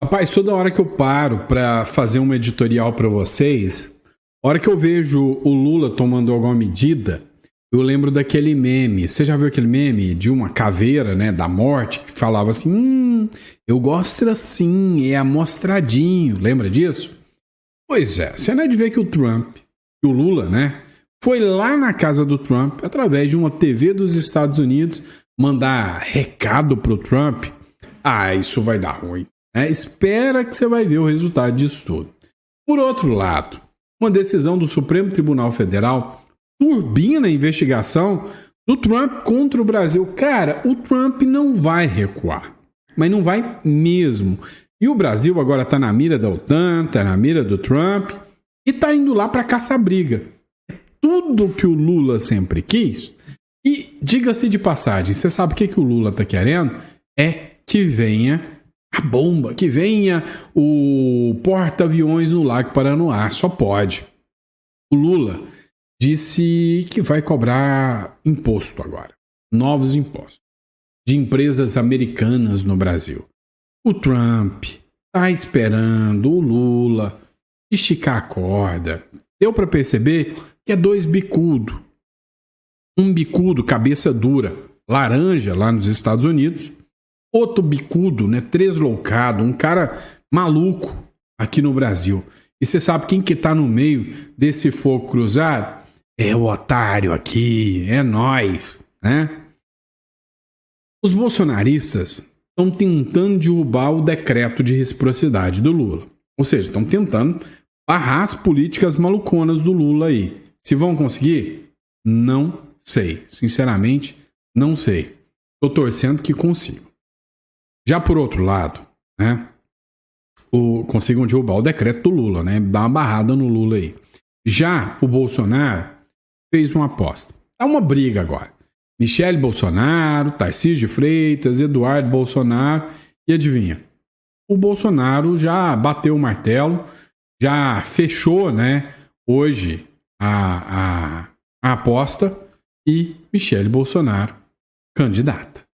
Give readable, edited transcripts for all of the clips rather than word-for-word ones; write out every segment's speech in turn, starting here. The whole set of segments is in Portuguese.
Rapaz, toda hora que eu paro para fazer uma editorial para vocês, a hora que eu vejo o Lula tomando alguma medida, eu lembro daquele meme. Você já viu aquele meme de uma caveira, né, da morte, que falava assim, eu gosto assim, é amostradinho. Lembra disso? Pois é, você não é de ver que o Trump, que o Lula, né, foi lá na casa do Trump, através de uma TV dos Estados Unidos, mandar recado pro Trump. Ah, isso vai dar ruim. Espera que você vai ver o resultado disso tudo. Por outro lado, uma decisão do Supremo Tribunal Federal turbina a investigação do Trump contra o Brasil. Cara, o Trump não vai recuar, mas não vai mesmo. E o Brasil agora está na mira da OTAN, está na mira do Trump e está indo lá para caçar briga. É tudo que o Lula sempre quis. E diga-se de passagem, você sabe o que o Lula está querendo? É que venha a bomba, que venha o porta-aviões no Lago Paranoá, só pode. O Lula disse que vai cobrar imposto agora, novos impostos, de empresas americanas no Brasil. O Trump está esperando o Lula esticar a corda. Deu para perceber que é dois bicudos. Um bicudo, cabeça dura, laranja lá nos Estados Unidos. Outro bicudo, né, tresloucado, um cara maluco aqui no Brasil. E você sabe quem que tá no meio desse fogo cruzado? É o otário aqui, é nós, né? Os bolsonaristas estão tentando derrubar o decreto de reciprocidade do Lula. Ou seja, estão tentando barrar as políticas maluconas do Lula aí. Se vão conseguir? Não sei. Sinceramente, não sei. Tô torcendo que consigam. Já por outro lado, né, consigam derrubar o decreto do Lula, né, dar uma barrada no Lula aí. Já o Bolsonaro fez uma aposta. É uma briga agora. Michele Bolsonaro, Tarcísio de Freitas, Eduardo Bolsonaro e adivinha? O Bolsonaro já bateu o martelo, já fechou, né, hoje a aposta e Michele Bolsonaro candidata.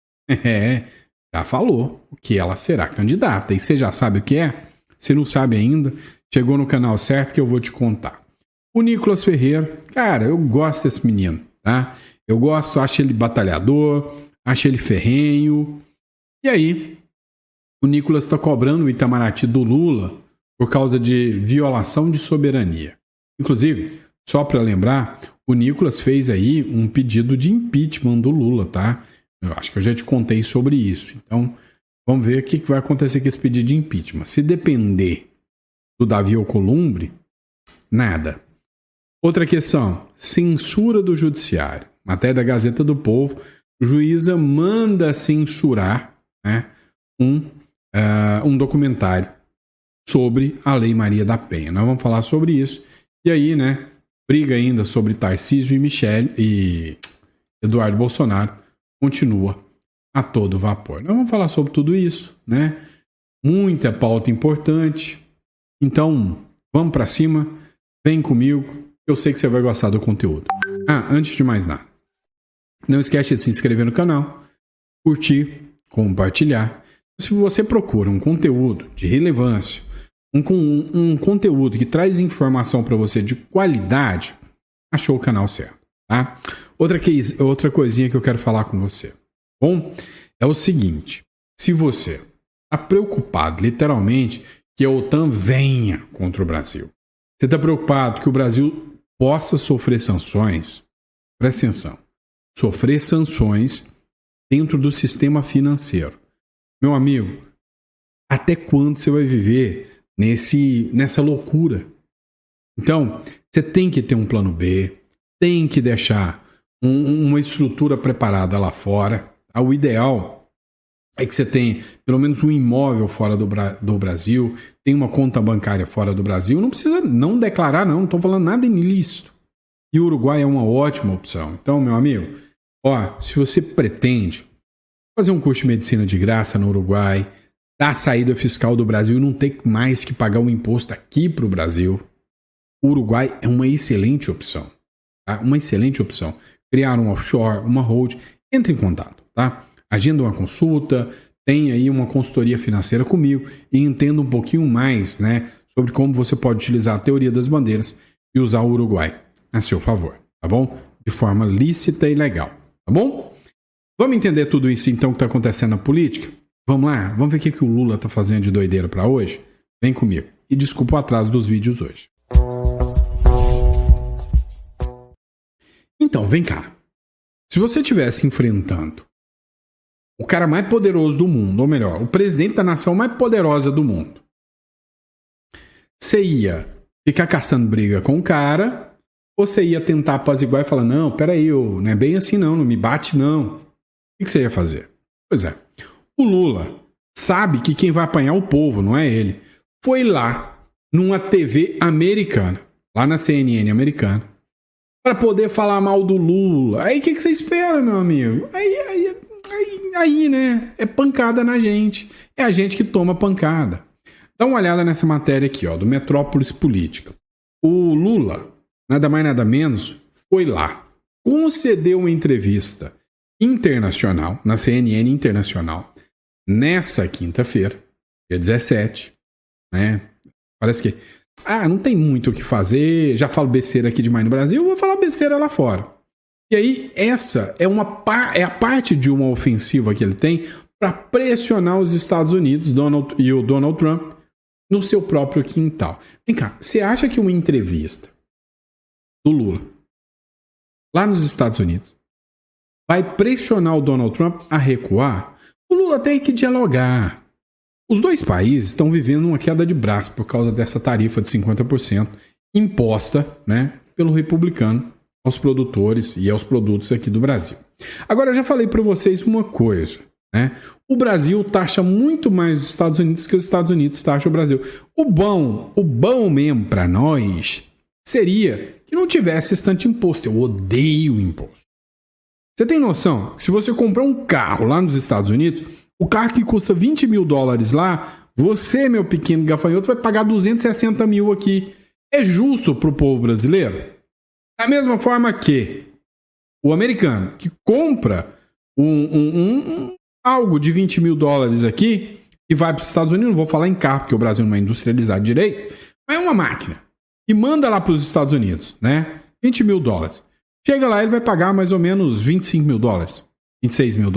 Já falou que ela será candidata. E você já sabe o que é? Se não sabe ainda, chegou no canal certo que eu vou te contar. O Nicolas Ferreira, cara, eu gosto desse menino, tá? Eu gosto, acho ele batalhador, acho ele ferrenho. E aí, o Nicolas está cobrando o Itamaraty do Lula por causa de violação de soberania. Inclusive, só para lembrar, o Nicolas fez aí um pedido de impeachment do Lula, tá? Eu acho que eu já te contei sobre isso. Então, vamos ver o que vai acontecer com esse pedido de impeachment. Se depender do Davi Alcolumbre, nada. Outra questão, censura do judiciário. Matéria da Gazeta do Povo, juíza manda censurar, né, um documentário sobre a Lei Maria da Penha. Nós vamos falar sobre isso. E aí, né, briga ainda sobre Tarcísio e Michele e Eduardo Bolsonaro continua a todo vapor. Nós vamos falar sobre tudo isso, né? Muita pauta importante. Então, vamos para cima. Vem comigo. Eu sei que você vai gostar do conteúdo. Antes de mais nada, não esquece de se inscrever no canal, curtir, compartilhar. Se você procura um conteúdo de relevância, um conteúdo que traz informação para você de qualidade, achou o canal certo, tá? Outra coisinha que eu quero falar com você. Bom, é o seguinte, se você está preocupado, literalmente, que a OTAN venha contra o Brasil, você está preocupado que o Brasil possa sofrer sanções, presta atenção, sofrer sanções dentro do sistema financeiro. Meu amigo, até quando você vai viver nessa loucura? Então, você tem que ter um plano B, tem que deixar uma estrutura preparada lá fora. O ideal é que você tenha pelo menos um imóvel fora do Brasil, tem uma conta bancária fora do Brasil. Não precisa não declarar, não estou falando nada ilícito. E o Uruguai é uma ótima opção. Então, meu amigo, se você pretende fazer um curso de medicina de graça no Uruguai, dar a saída fiscal do Brasil e não ter mais que pagar um imposto aqui para o Brasil, o Uruguai é uma excelente opção. Tá? Uma excelente opção. Criar um offshore, uma hold, entre em contato, tá? Agenda uma consulta, tenha aí uma consultoria financeira comigo e entenda um pouquinho mais, né, sobre como você pode utilizar a teoria das bandeiras e usar o Uruguai a seu favor, tá bom? De forma lícita e legal, tá bom? Vamos entender tudo isso então que está acontecendo na política? Vamos lá? Vamos ver o que o Lula está fazendo de doideira para hoje? Vem comigo. E desculpa o atraso dos vídeos hoje. Então, vem cá. Se você estivesse enfrentando o cara mais poderoso do mundo, ou melhor, o presidente da nação mais poderosa do mundo, você ia ficar caçando briga com o cara, ou você ia tentar apaziguar e falar, não, peraí, não é bem assim não me bate não. O que você ia fazer? Pois é, o Lula sabe que quem vai apanhar é o povo, não é ele. Foi lá, numa TV americana, lá na CNN americana, para poder falar mal do Lula. Aí o que você espera, meu amigo? Aí, né? É pancada na gente. É a gente que toma pancada. Dá uma olhada nessa matéria aqui, ó, do Metrópolis Política. O Lula, nada mais nada menos, foi lá, concedeu uma entrevista internacional, na CNN Internacional, nessa quinta-feira, dia 17, né? Parece que, não tem muito o que fazer, já falo besteira aqui demais no Brasil, vou falar besteira lá fora. E aí, essa é a parte de uma ofensiva que ele tem para pressionar os Estados Unidos e o Donald Trump no seu próprio quintal. Vem cá, você acha que uma entrevista do Lula lá nos Estados Unidos vai pressionar o Donald Trump a recuar? O Lula tem que dialogar. Os dois países estão vivendo uma queda de braço por causa dessa tarifa de 50% imposta, né, pelo republicano aos produtores e aos produtos aqui do Brasil. Agora, eu já falei para vocês uma coisa, né? O Brasil taxa muito mais os Estados Unidos que os Estados Unidos taxam o Brasil. O bom mesmo para nós seria que não tivesse esse tanto imposto. Eu odeio imposto. Você tem noção que se você comprar um carro lá nos Estados Unidos, o carro que custa $20 mil lá, você, meu pequeno gafanhoto, vai pagar 260 mil aqui. É justo para o povo brasileiro? Da mesma forma que o americano que compra algo de $20 mil aqui e vai para os Estados Unidos, não vou falar em carro, porque o Brasil não é industrializado direito, mas é uma máquina e manda lá para os Estados Unidos, né? $20 mil. Chega lá, ele vai pagar mais ou menos $25 mil, $26 mil.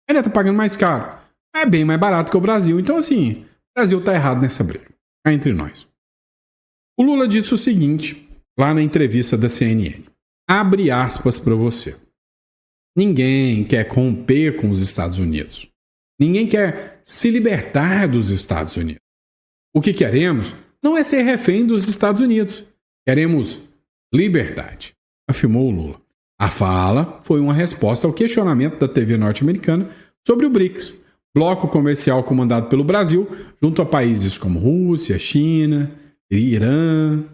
Ele está pagando mais caro. É bem mais barato que o Brasil. Então, assim, o Brasil está errado nessa briga. Cá entre nós. O Lula disse o seguinte, lá na entrevista da CNN. Abre aspas para você. Ninguém quer romper com os Estados Unidos. Ninguém quer se libertar dos Estados Unidos. O que queremos não é ser refém dos Estados Unidos. Queremos liberdade, afirmou o Lula. A fala foi uma resposta ao questionamento da TV norte-americana sobre o BRICS, bloco comercial comandado pelo Brasil, junto a países como Rússia, China, Irã.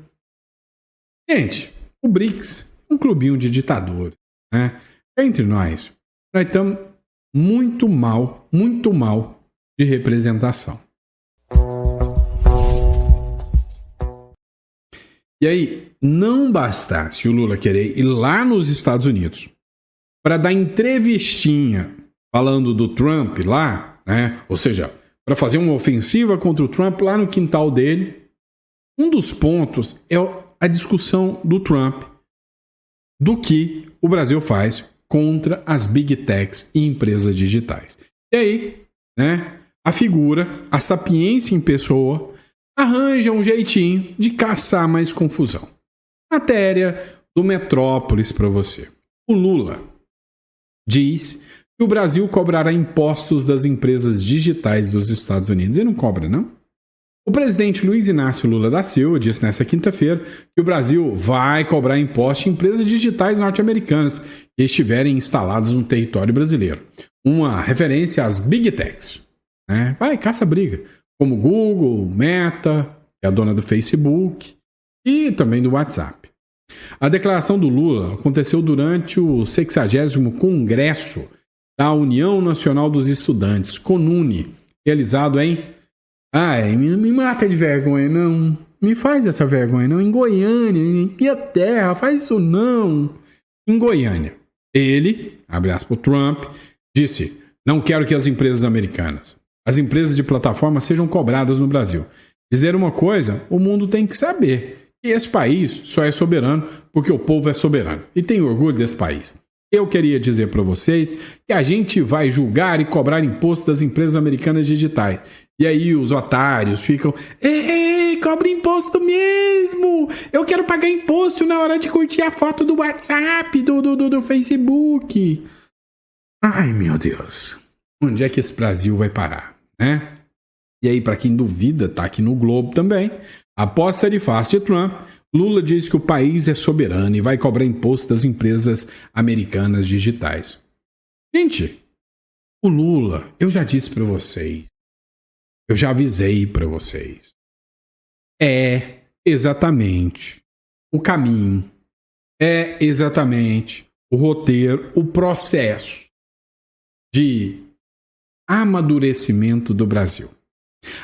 Gente, o BRICS é um clubinho de ditadores, né? Entre nós estamos muito mal de representação. E aí, não bastasse o Lula querer ir lá nos Estados Unidos para dar entrevistinha falando do Trump lá, né? Ou seja, para fazer uma ofensiva contra o Trump lá no quintal dele. Um dos pontos é a discussão do Trump do que o Brasil faz contra as Big Techs e empresas digitais. E aí, né, a figura, a sapiência em pessoa, arranja um jeitinho de caçar mais confusão. Matéria do Metrópolis para você. O Lula diz que o Brasil cobrará impostos das empresas digitais dos Estados Unidos. Ele não cobra, não? O presidente Luiz Inácio Lula da Silva disse nesta quinta-feira que o Brasil vai cobrar imposto em empresas digitais norte-americanas que estiverem instaladas no território brasileiro. Uma referência às Big Techs. Né? Vai, caça briga. Como Google, Meta, que é a dona do Facebook, e também do WhatsApp. A declaração do Lula aconteceu durante o 60º Congresso da União Nacional dos Estudantes, CONUNE, realizado em... me mata de vergonha, não. Me faz essa vergonha, não. Em Goiânia, em minha terra, faz isso não. Em Goiânia. Ele, abre aspas, Trump, disse... Não quero que as empresas americanas, as empresas de plataforma sejam cobradas no Brasil. Dizer uma coisa, o mundo tem que saber que esse país só é soberano porque o povo é soberano. E tenho orgulho desse país. Eu queria dizer para vocês que a gente vai julgar e cobrar imposto das empresas americanas digitais. E aí os otários ficam, ei, cobra imposto mesmo! Eu quero pagar imposto na hora de curtir a foto do WhatsApp, do Facebook. Ai, meu Deus. Onde é que esse Brasil vai parar, né? E aí, para quem duvida, tá aqui no Globo também. Após tarifaço de Trump, Lula diz que o país é soberano e vai cobrar imposto das empresas americanas digitais. Gente, o Lula, eu já disse para vocês, eu já avisei para vocês, é exatamente o caminho, é exatamente o roteiro, o processo de amadurecimento do Brasil.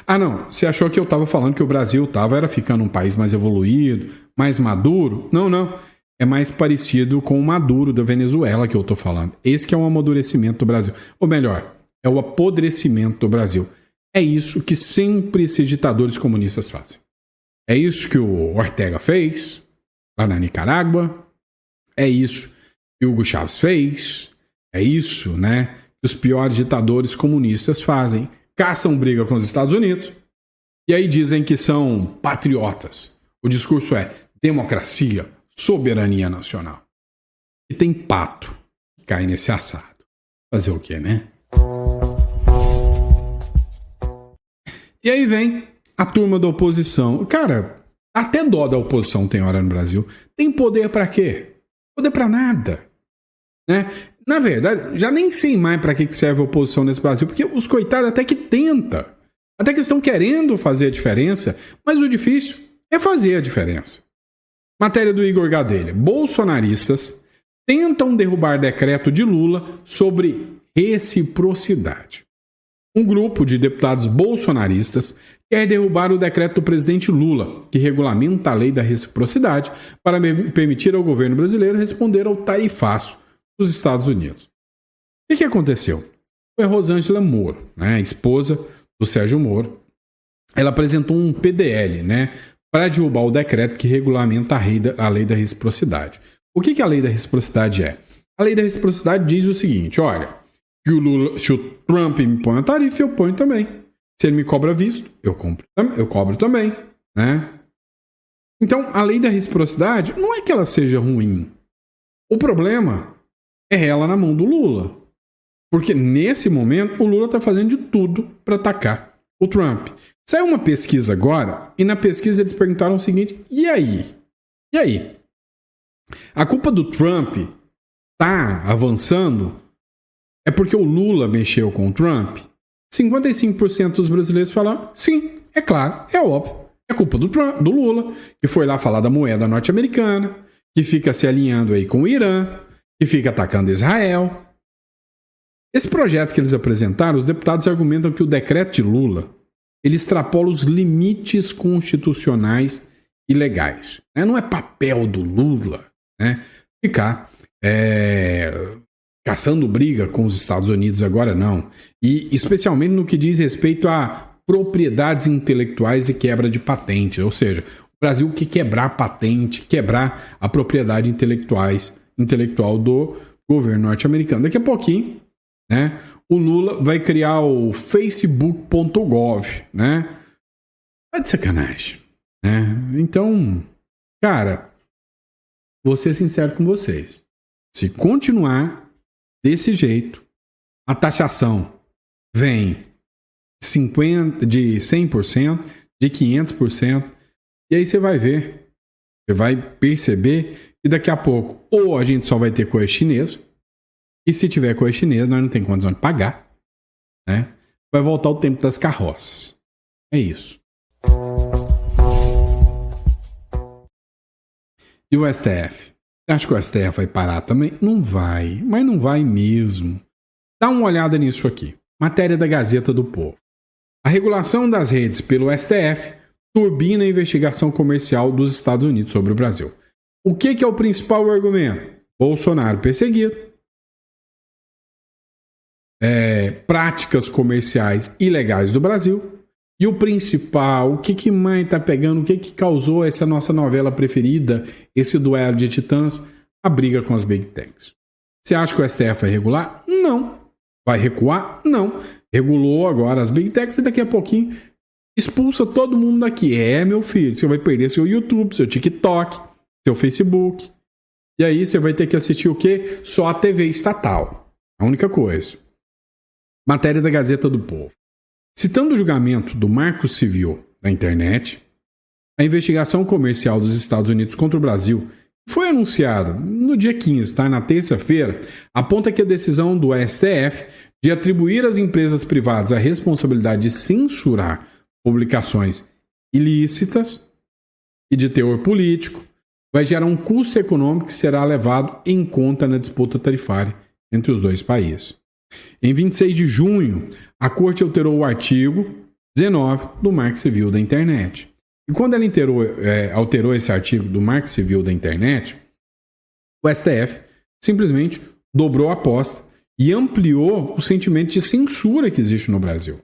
Ah, não, você achou que eu estava falando que o Brasil era ficando um país mais evoluído, mais maduro? Não. É mais parecido com o Maduro da Venezuela que eu estou falando. Esse que é o amadurecimento do Brasil. Ou melhor, é o apodrecimento do Brasil. É isso que sempre esses ditadores comunistas fazem. É isso que o Ortega fez lá na Nicarágua. É isso que o Hugo Chávez fez. É isso, né, que os piores ditadores comunistas fazem. Caçam briga com os Estados Unidos e aí dizem que são patriotas. O discurso é democracia, soberania nacional. E tem pato que cai nesse assado. Fazer o quê, né? E aí vem a turma da oposição. Cara, até dó da oposição tem hora no Brasil. Tem poder pra quê? Poder pra nada. Né? Na verdade, já nem sei mais para que serve a oposição nesse Brasil, porque os coitados até que tentam, até que estão querendo fazer a diferença, mas o difícil é fazer a diferença. Matéria do Igor Gadelha. Bolsonaristas tentam derrubar decreto de Lula sobre reciprocidade. Um grupo de deputados bolsonaristas quer derrubar o decreto do presidente Lula, que regulamenta a lei da reciprocidade, para permitir ao governo brasileiro responder ao tarifaço dos Estados Unidos. O que aconteceu? Foi a Rosângela Moro, né, a esposa do Sérgio Moro. Ela apresentou um PDL, né, para derrubar o decreto que regulamenta a lei da reciprocidade. O que a lei da reciprocidade é? A lei da reciprocidade diz o seguinte, olha, que o Lula, se o Trump me põe a tarifa, eu ponho também. Se ele me cobra visto, eu cobro também, né? Então, a lei da reciprocidade não é que ela seja ruim. O problema é ela na mão do Lula. Porque nesse momento o Lula está fazendo de tudo para atacar o Trump. Saiu uma pesquisa agora e na pesquisa eles perguntaram o seguinte, e aí? E aí? A culpa do Trump tá avançando é porque o Lula mexeu com o Trump? 55% dos brasileiros falaram, sim, é claro, é óbvio. É culpa do Lula, que foi lá falar da moeda norte-americana, que fica se alinhando aí com o Irã, que fica atacando Israel. Esse projeto que eles apresentaram, os deputados argumentam que o decreto de Lula ele extrapola os limites constitucionais e legais. Não é papel do Lula, né, ficar caçando briga com os Estados Unidos agora, não. E especialmente no que diz respeito a propriedades intelectuais e quebra de patente. Ou seja, o Brasil quer quebrar a patente, quebrar a propriedade intelectual do governo norte-americano. Daqui a pouquinho, né, o Lula vai criar o facebook.gov, né? Vai de sacanagem, né? Então, cara, vou ser sincero com vocês. Se continuar desse jeito, a taxação vem de 100%, de 500%, e aí você vai ver, você vai perceber que daqui a pouco ou a gente só vai ter coisa chinesa, e se tiver coisa chinesa, nós não temos condição de pagar, né? Vai voltar o tempo das carroças. É isso. E o STF? Você acha que o STF vai parar também? Não vai, mas não vai mesmo. Dá uma olhada nisso aqui. Matéria da Gazeta do Povo. A regulação das redes pelo STF turbina a investigação comercial dos Estados Unidos sobre o Brasil. O que é o principal argumento? Bolsonaro perseguido. práticas comerciais ilegais do Brasil. E o principal, o que mais está pegando, o que causou essa nossa novela preferida, esse duelo de titãs, a briga com as Big Techs. Você acha que o STF vai regular? Não. Vai recuar? Não. Regulou agora as Big Techs e daqui a pouquinho expulsa todo mundo daqui. Meu filho, você vai perder seu YouTube, seu TikTok, seu Facebook. E aí você vai ter que assistir o quê? Só a TV estatal. A única coisa. Matéria da Gazeta do Povo. Citando o julgamento do Marco Civil da internet, a investigação comercial dos Estados Unidos contra o Brasil foi anunciada no dia 15, na terça-feira, aponta que a decisão do STF de atribuir às empresas privadas a responsabilidade de censurar publicações ilícitas e de teor político vai gerar um custo econômico que será levado em conta na disputa tarifária entre os dois países. Em 26 de junho, a Corte alterou o artigo 19 do Marco Civil da Internet. E quando ela alterou esse artigo do Marco Civil da Internet, o STF simplesmente dobrou a aposta e ampliou o sentimento de censura que existe no Brasil.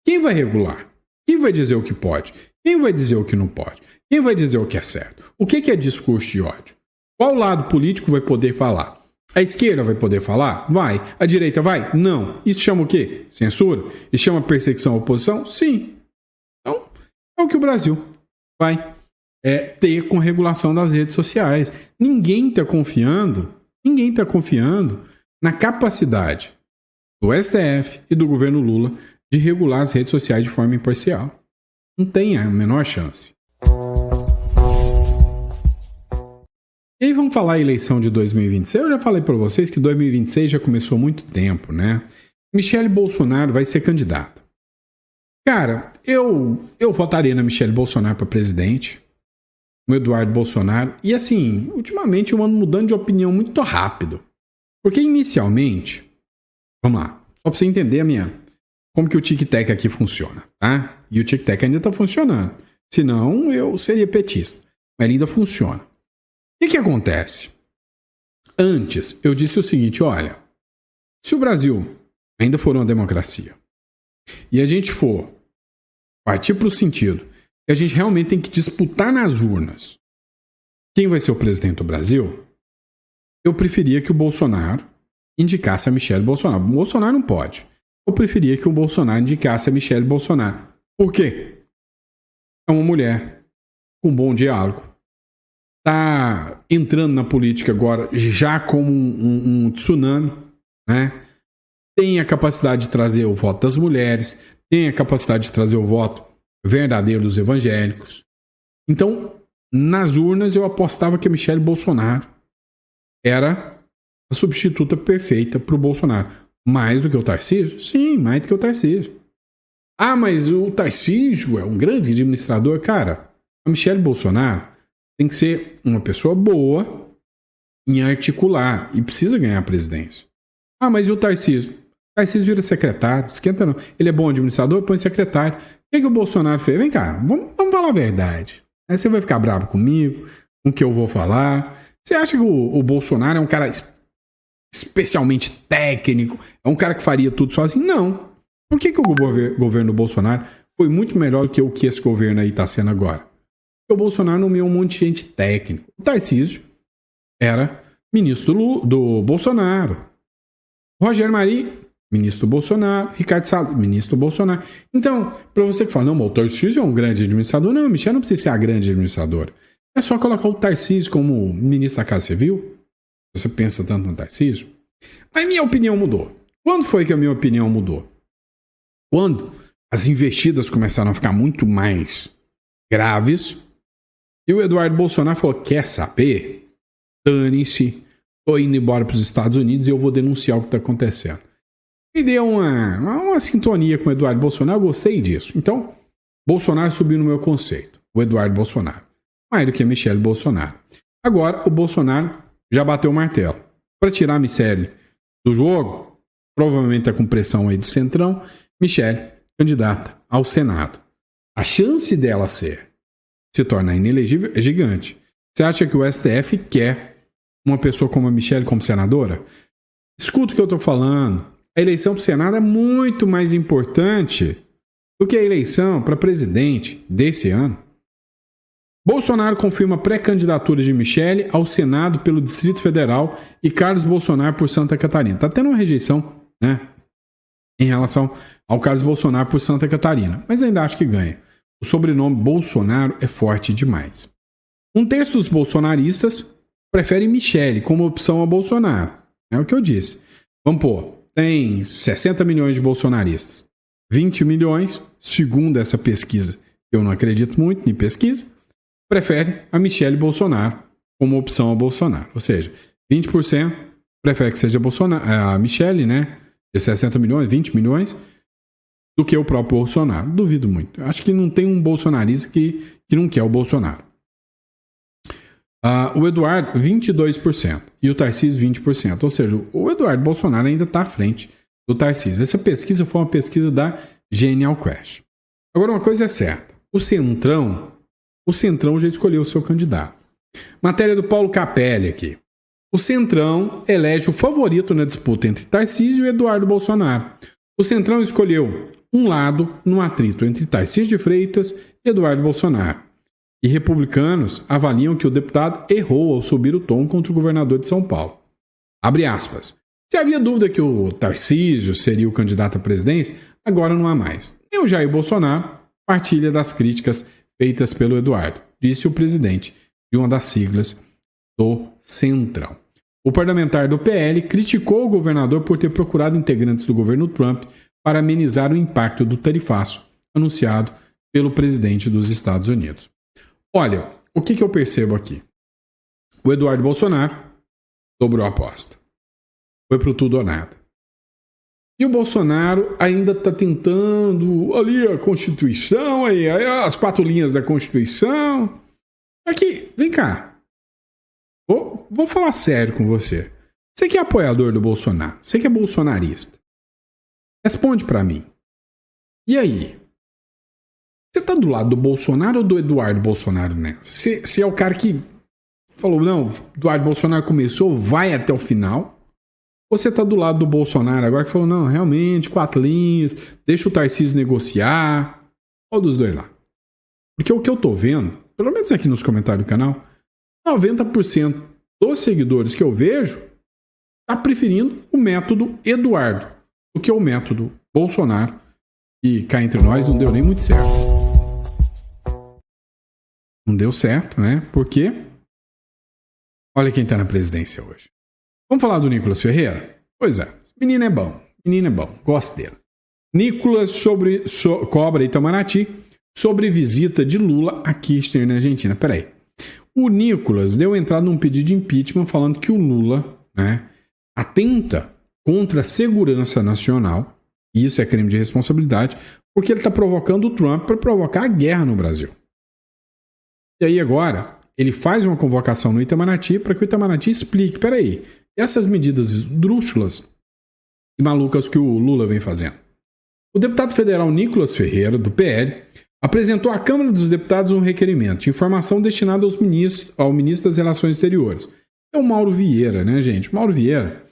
Quem vai regular? Quem vai dizer o que pode? Quem vai dizer o que não pode? Quem vai dizer o que é certo? O que é discurso de ódio? Qual lado político vai poder falar? A esquerda vai poder falar? Vai. A direita vai? Não. Isso chama o quê? Censura? Isso chama perseguição à oposição? Sim. Então, é o que o Brasil vai ter com regulação das redes sociais. Ninguém está confiando na capacidade do STF e do governo Lula de regular as redes sociais de forma imparcial. Não tem a menor chance. E aí vamos falar a eleição de 2026. Eu já falei para vocês que 2026 já começou há muito tempo, né? Michele Bolsonaro vai ser candidata. Cara, eu votaria na Michele Bolsonaro para presidente, no Eduardo Bolsonaro. E assim, ultimamente eu ando mudando de opinião muito rápido. Porque inicialmente, vamos lá, só para você entender como que o tic-tac aqui funciona, tá? E o tic-tac ainda está funcionando. Senão eu seria petista. Mas ele ainda funciona. O que acontece? Antes, eu disse o seguinte, olha, se o Brasil ainda for uma democracia e a gente for partir para o sentido que a gente realmente tem que disputar nas urnas quem vai ser o presidente do Brasil, eu preferia que o Bolsonaro indicasse a Michele Bolsonaro. O Bolsonaro não pode. Eu preferia que o Bolsonaro indicasse a Michele Bolsonaro. Por quê? É uma mulher com bom diálogo. Está entrando na política agora já como um tsunami, né? Tem a capacidade de trazer o voto das mulheres, tem a capacidade de trazer o voto verdadeiro dos evangélicos. Então, nas urnas eu apostava que a Michele Bolsonaro era a substituta perfeita para o Bolsonaro. Mais do que o Tarcísio? Sim, mais do que o Tarcísio. Ah, mas o Tarcísio é um grande administrador. Cara, a Michele Bolsonaro tem que ser uma pessoa boa em articular e precisa ganhar a presidência. Ah, mas e o Tarcísio? O Tarcísio vira secretário, esquenta não. Ele é bom administrador, põe secretário. O que o Bolsonaro fez? Vem cá, vamos falar a verdade. Aí você vai ficar bravo comigo, com o que eu vou falar. Você acha que o Bolsonaro é um cara especialmente técnico? É um cara que faria tudo sozinho? Não. Por que o governo Bolsonaro foi muito melhor do que o que esse governo aí está sendo agora? O Bolsonaro nomeou um monte de gente técnico. O Tarcísio era ministro do Bolsonaro. Rogério Marinho, ministro do Bolsonaro. Ricardo Salles, ministro do Bolsonaro. Então, para você que fala, não, o Tarcísio é um grande administrador. Não, Michel não precisa ser a grande administradora. É só colocar o Tarcísio como ministro da Casa Civil. Você pensa tanto no Tarcísio. Aí minha opinião mudou. Quando foi que a minha opinião mudou? Quando as investidas começaram a ficar muito mais graves. E o Eduardo Bolsonaro falou, quer saber? Dane-se, tô indo embora para os Estados Unidos e eu vou denunciar o que está acontecendo. E deu uma sintonia com o Eduardo Bolsonaro, eu gostei disso. Então, Bolsonaro subiu no meu conceito, o Eduardo Bolsonaro. Mais do que a Michele Bolsonaro. Agora, o Bolsonaro já bateu o martelo. Para tirar a Michele do jogo, provavelmente está com pressão aí do Centrão, Michele, candidata ao Senado. A chance dela se tornar inelegível é gigante. Você acha que o STF quer uma pessoa como a Michele como senadora? Escuta o que eu estou falando. a eleição para o Senado é muito mais importante do que a eleição para presidente desse ano. Bolsonaro confirma pré-candidatura de Michele ao Senado pelo Distrito Federal e Carlos Bolsonaro por Santa Catarina. Está tendo uma rejeição, né, em relação ao Carlos Bolsonaro por Santa Catarina, mas ainda acho que ganha. O sobrenome Bolsonaro é forte demais. Um terço dos bolsonaristas prefere Michele como opção a Bolsonaro. É o que eu disse. Vamos pôr, tem 60 milhões de bolsonaristas. 20 milhões, segundo essa pesquisa, eu não acredito muito em pesquisa, prefere a Michele Bolsonaro como opção a Bolsonaro. Ou seja, 20% prefere que seja a Michele, né? De 60 milhões, 20 milhões, do que o próprio Bolsonaro. Duvido muito. Acho que não tem um bolsonarista que não quer o Bolsonaro. O Eduardo, 22%. E o Tarcísio, 20%. Ou seja, o Eduardo Bolsonaro ainda está à frente do Tarcísio. Essa pesquisa foi uma pesquisa da Genial Quest. Agora, uma coisa é certa. O Centrão já escolheu o seu candidato. Matéria do Paulo Capelli aqui. O Centrão elege o favorito na disputa entre Tarcísio e Eduardo Bolsonaro. O Centrão escolheu um lado no atrito entre Tarcísio de Freitas e Eduardo Bolsonaro. E republicanos avaliam que o deputado errou ao subir o tom contra o governador de São Paulo. Abre aspas. Se havia dúvida que o Tarcísio seria o candidato à presidência, agora não há mais. Nem o Jair Bolsonaro partilha das críticas feitas pelo Eduardo, disse o presidente de uma das siglas do Centrão. O parlamentar do PL criticou o governador por ter procurado integrantes do governo Trump para amenizar o impacto do tarifaço anunciado pelo presidente dos Estados Unidos. Olha, o que eu percebo aqui? O Eduardo Bolsonaro dobrou a aposta. Foi pro tudo ou nada. E o Bolsonaro ainda está tentando ali a Constituição, aí as 4 linhas da Constituição. Aqui, vem cá. Vou falar sério com você. Você que é apoiador do Bolsonaro, você que é bolsonarista, responde para mim. E aí? Você tá do lado do Bolsonaro ou do Eduardo Bolsonaro nessa? Se é o cara que falou, não, Eduardo Bolsonaro começou, vai até o final. Ou você tá do lado do Bolsonaro agora que falou, não, realmente, 4 linhas, deixa o Tarcísio negociar. Qual dos dois lá? Porque o que eu tô vendo, pelo menos aqui nos comentários do canal, 90% dos seguidores que eu vejo tá preferindo o método Eduardo do que o método Bolsonaro. E cá entre nós não deu nem muito certo. Não deu certo, né? Porque olha quem tá na presidência hoje. Vamos falar do Nicolas Ferreira? Pois é, menino é bom, gosto dele. Nicolas cobra Itamaraty sobre visita de Lula a Kirchner na Argentina. Peraí. O Nicolas deu entrada num pedido de impeachment falando que o Lula, né, atenta contra a segurança nacional. E isso é crime de responsabilidade, porque ele está provocando o Trump para provocar a guerra no Brasil. E aí agora, ele faz uma convocação no Itamaraty para que o Itamaraty explique, peraí, essas medidas esdrúxulas e malucas que o Lula vem fazendo. O deputado federal Nicolas Ferreira, do PL, apresentou à Câmara dos Deputados um requerimento de informação destinado ao ministro das Relações Exteriores. É o Mauro Vieira, né, gente? O Mauro Vieira,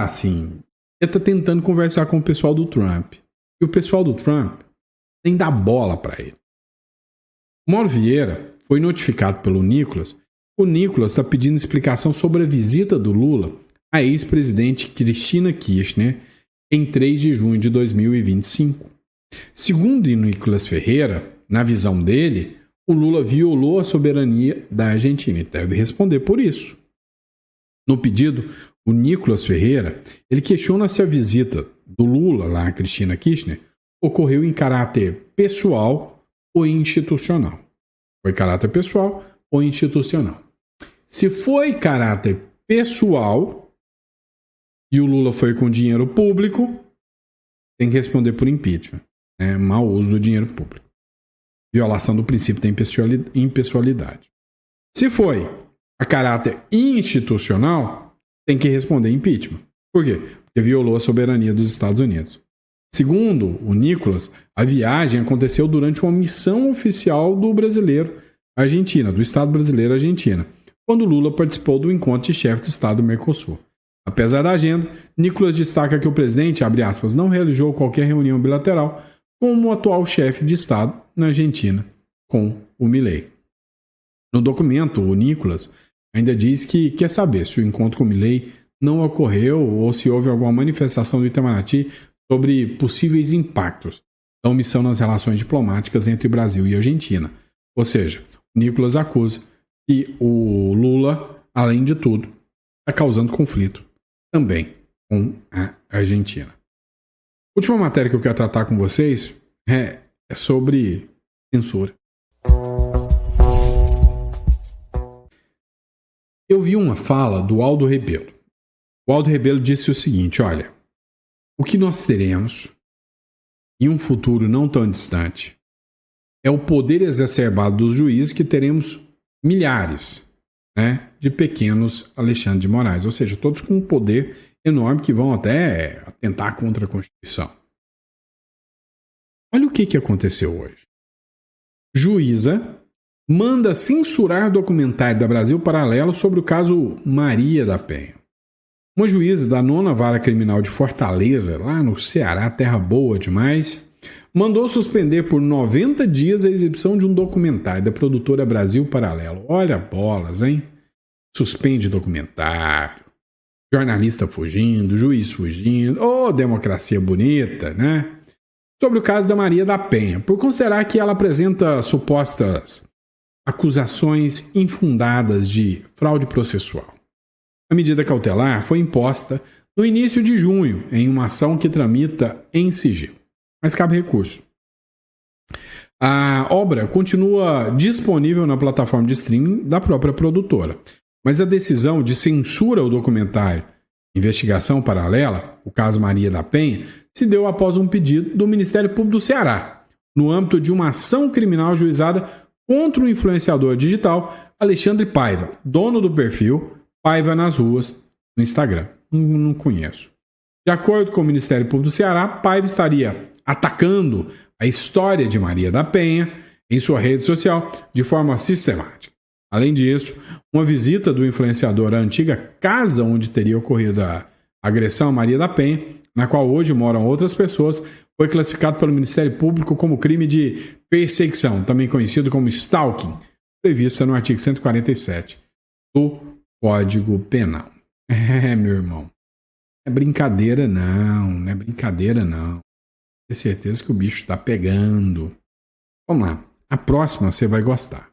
sim, ele está tentando conversar com o pessoal do Trump. E o pessoal do Trump nem dá bola para ele. O Mauro Vieira foi notificado pelo Nicolas. O Nicolas está pedindo explicação sobre a visita do Lula à ex-presidente Cristina Kirchner em 3 de junho de 2025. Segundo o Nicolas Ferreira, na visão dele, o Lula violou a soberania da Argentina e deve responder por isso. No pedido, o Nicolas Ferreira, ele questiona se a visita do Lula lá a Cristina Kirchner ocorreu em caráter pessoal ou institucional. Foi caráter pessoal ou institucional. Se foi caráter pessoal e o Lula foi com dinheiro público, tem que responder por impeachment. Mau uso do dinheiro público. Violação do princípio da impessoalidade. Se foi a caráter institucional, tem que responder impeachment. Por quê? Porque violou a soberania dos Estados Unidos. Segundo o Nicolas, a viagem aconteceu durante uma missão oficial do brasileiro à Argentina, do Estado brasileiro à Argentina, quando Lula participou do encontro de chefe de Estado do Mercosul. Apesar da agenda, Nicolas destaca que o presidente, abre aspas, não realizou qualquer reunião bilateral com o atual chefe de Estado na Argentina, com o Milei. No documento, o Nicolas ainda diz que quer saber se o encontro com o Milei não ocorreu ou se houve alguma manifestação do Itamaraty sobre possíveis impactos da omissão nas relações diplomáticas entre Brasil e Argentina. Ou seja, o Nicolas acusa que o Lula, além de tudo, está causando conflito também com a Argentina. A última matéria que eu quero tratar com vocês é sobre censura. Eu vi uma fala do Aldo Rebelo. O Aldo Rebelo disse o seguinte, olha, o que nós teremos em um futuro não tão distante é o poder exacerbado dos juízes, que teremos milhares, né, de pequenos Alexandre de Moraes, ou seja, todos com um poder enorme que vão até atentar contra a Constituição. Olha o que aconteceu hoje. Juíza manda censurar documentário da Brasil Paralelo sobre o caso Maria da Penha. Uma juíza da 9ª Vara Criminal de Fortaleza, lá no Ceará, terra boa demais, mandou suspender por 90 dias a exibição de um documentário da produtora Brasil Paralelo. Olha bolas, hein? Suspende documentário, jornalista fugindo, juiz fugindo, democracia bonita, né? Sobre o caso da Maria da Penha, por considerar que ela apresenta supostas acusações infundadas de fraude processual. A medida cautelar foi imposta no início de junho, em uma ação que tramita em sigilo, mas cabe recurso. A obra continua disponível na plataforma de streaming da própria produtora, mas a decisão de censura ao documentário Investigação Paralela, o caso Maria da Penha, se deu após um pedido do Ministério Público do Ceará, no âmbito de uma ação criminal ajuizada contra o influenciador digital Alexandre Paiva, dono do perfil Paiva nas Ruas, no Instagram. Não conheço. De acordo com o Ministério Público do Ceará, Paiva estaria atacando a história de Maria da Penha em sua rede social de forma sistemática. Além disso, uma visita do influenciador à antiga casa onde teria ocorrido a agressão a Maria da Penha, na qual hoje moram outras pessoas, foi classificado pelo Ministério Público como crime de perseguição, também conhecido como stalking, prevista no artigo 147 do Código Penal. Meu irmão, não é brincadeira não é brincadeira não. Tenho certeza que o bicho tá pegando. Vamos lá, a próxima você vai gostar.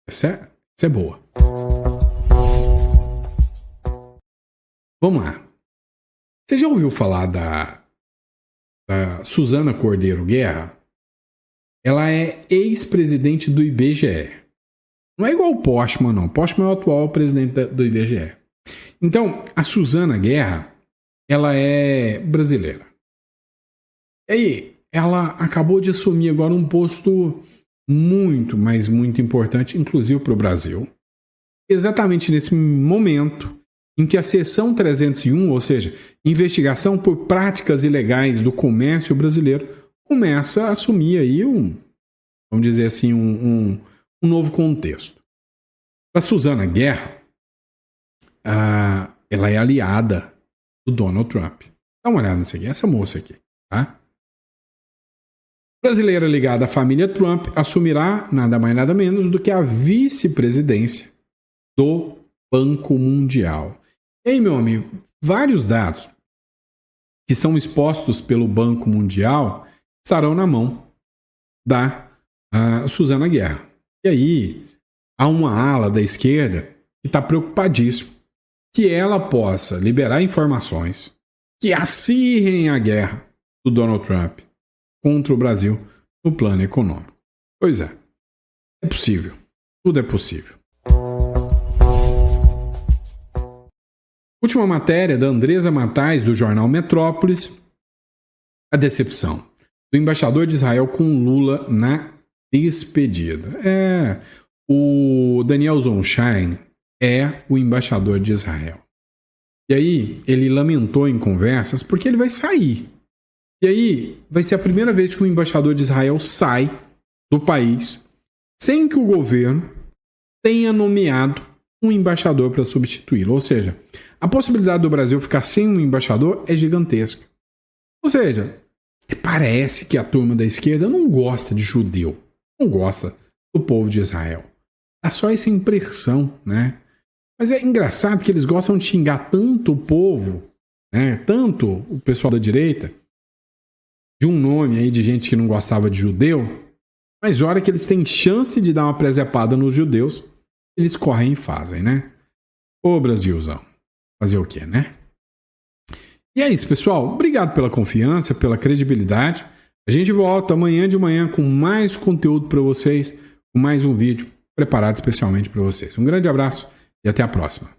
Essa é boa. Vamos lá. Você já ouviu falar da Suzana Cordeiro Guerra? Ela é ex-presidente do IBGE. Não é igual o Postman, não. O Postman é o atual presidente do IBGE. Então, a Suzana Guerra, ela é brasileira. E aí, ela acabou de assumir agora um posto muito, mas muito importante, inclusive para o Brasil. Exatamente nesse momento em que a seção 301, ou seja, investigação por práticas ilegais do comércio brasileiro, começa a assumir aí vamos dizer assim, um novo contexto. Para Suzana Guerra, ela é aliada do Donald Trump. Dá uma olhada nisso aqui, essa moça aqui, tá? Brasileira ligada à família Trump assumirá nada mais nada menos do que a vice-presidência do Banco Mundial. E aí, meu amigo, vários dados que são expostos pelo Banco Mundial estarão na mão da Suzana Guerra. E aí, há uma ala da esquerda que está preocupadíssimo que ela possa liberar informações que acirrem a guerra do Donald Trump contra o Brasil no plano econômico. Pois é possível. Tudo é possível. Última matéria da Andresa Matais, do jornal Metrópolis. A decepção do embaixador de Israel com Lula na despedida. O Daniel Zonshine é o embaixador de Israel. E aí, ele lamentou em conversas porque ele vai sair. E aí, vai ser a primeira vez que o embaixador de Israel sai do país sem que o governo tenha nomeado um embaixador para substituí-lo. Ou seja, a possibilidade do Brasil ficar sem um embaixador é gigantesca. Ou seja, parece que a turma da esquerda não gosta de judeu, não gosta do povo de Israel. É só essa impressão, né? Mas é engraçado que eles gostam de xingar tanto o povo, né? Tanto o pessoal da direita, de um nome aí de gente que não gostava de judeu, mas a hora que eles têm chance de dar uma presepada nos judeus, eles correm e fazem, né? Ô Brasilzão, fazer o quê, né? E é isso, pessoal. Obrigado pela confiança, pela credibilidade. A gente volta amanhã de manhã com mais conteúdo para vocês, com mais um vídeo preparado especialmente para vocês. Um grande abraço e até a próxima.